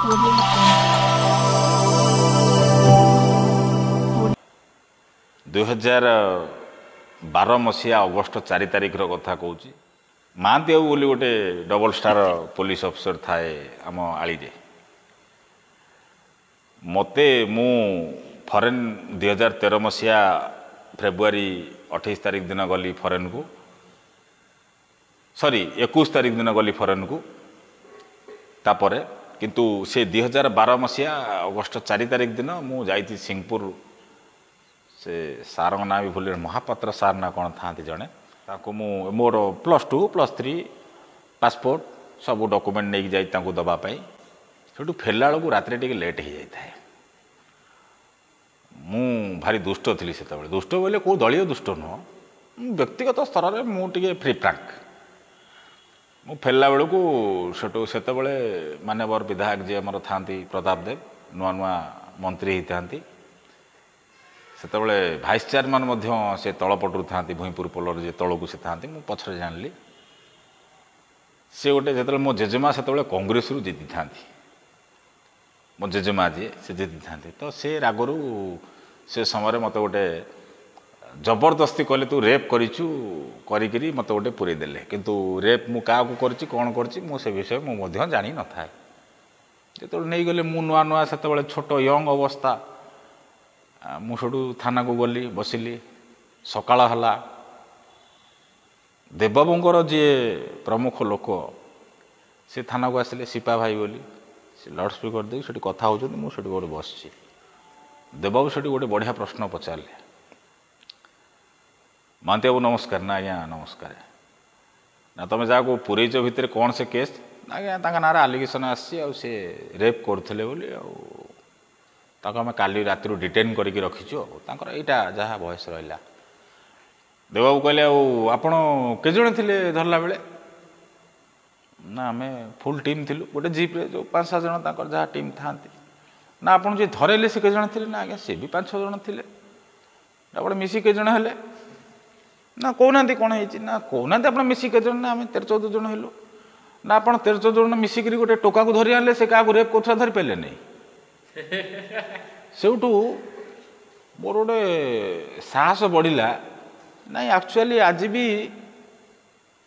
2012 मसीहा अगस्ट 4 तारिख कथा कहूँ महांती बाबू बोली गोटे डबल स्टार पुलिस अफिसर थाए आम आली मते मु फरेन 2013 मसीहा फेब्रुआरी 28 तारिख दिन गली फरेन को सॉरी 21 तारिख दिन गली फरेन को तापरे किंतु से 2012 मसीहा अगस्ट 4 तारिख दिन मु जाइथि सिंहपुर से सार ना भी भूल महापात्र सार ना कौन था जड़े मोर +2 +3 पासपोर्ट सब डॉक्यूमेंट नहीं जाई दवापाई से फेरला बेलू रात लेट हो जाए मु भारी दुष्ट थी से दुष्ट बोले कौ दलीय दुष्ट नुह व्यक्तिगत स्तर में मुझे फ्री फ्रांक मु फेरला बेलू से मान्यवर विधायक जी आमर था प्रताप देव नुआ नुआ मंत्री होती से भाइस चेयरमैन से तलपटू था भूईपुर पोलर जे तलू से था पछरे जानी से गोटे जो मो जेजेमा से कांग्रेस रु जीति था मो जेजेमा जी से जीति था तो से रागरू से समय मत गोटे जबरदस्ती कहले तू रेप करिछु करी मत गोटे पूरे देले किंतु रेप मु क्या करछि कौन करछि मु से विषय मु जानी न था जो नहीं गले मु नुआ नुआ से छोट यंग अवस्था मुझू थाना को गली बसिली सकाळ हला देवबाबूंकर जी प्रमुख लोक से थाना को आसिले सिपा भाई बोली से लाउड स्पीकर दे कथा होती मुझे गोटे बस देवबाबू से गोटे बढ़िया प्रश्न पचारे महांती बाबू नमस्कार ना आज्ञा नमस्कार ना तुम जहाँ पुरैच भितर कौन से केस आज्ञा ना आलिगेसन आसी रेप करते बोली आम काली राति डिटेन करके रखीचु यहाँ जहाँ बयस रहा देवबाबू कहले आपण केजन थे धरला बेले ना आम फुल टीम थिलु गोटे जीप्रे जो 5-6 जन जहाँ टीम था ना आप जी धरेले से केजन थे ना आज्ञा सी भी 5-6 जन थे आप मिसी केजन हेले ना कहना कौन है ना कहना आप मिसी केजन ना आम 13-14 जन हेलु ना आप 13-14 जन मिसिक गोटे टोका को धरी आने से क्या रेप कर धरी पारे नहीं सेठू मोर गोटे साहस बढ़ला नहीं एक्चुअली आज भी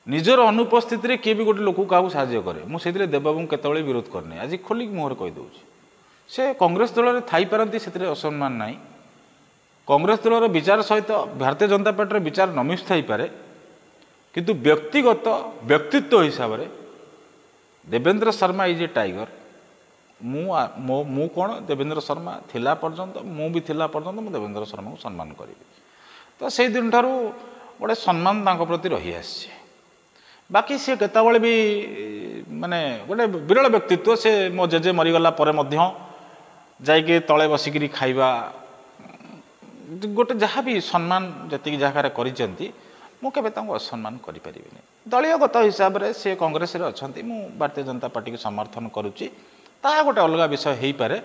निजर अनुपस्थित किए भी गोटे लोक क्या साहाय्य करे मुझे देवबाबू केतवे विरोध करनी आज खोलिक मुहर कहीदे से कांग्रेस दल में थी पारती से असम्मान ना कांग्रेस दलर विचार सहित भारतीय जनता पार्टी विचार न मिशुई पारे किंतु व्यक्तिगत व्यक्तित्व हिसाब से Devendra Sharma is a tiger मु कौन देवेंद्र शर्मा थिला पर्यंत मु भी थिला पर्यंत मु देवेंद्र शर्मा को सम्मान करी तो से दिन ठारू गोटे सम्मान प्रति रही आसी बाकी सी केतबले भी माने गोटे विरल व्यक्तित्व से मो जेजे मरीगला जाइके तले बसिकी खाइबा गोटे जहाँ भी सम्मान जी जगह करिसेंती मुझे असम्मान करें दलीयगत हिसाब से सी कांग्रेस अच्छा मु भारतीय जनता पार्टी को समर्थन करुच्ची ता गोटे अलग विषय हो पारे।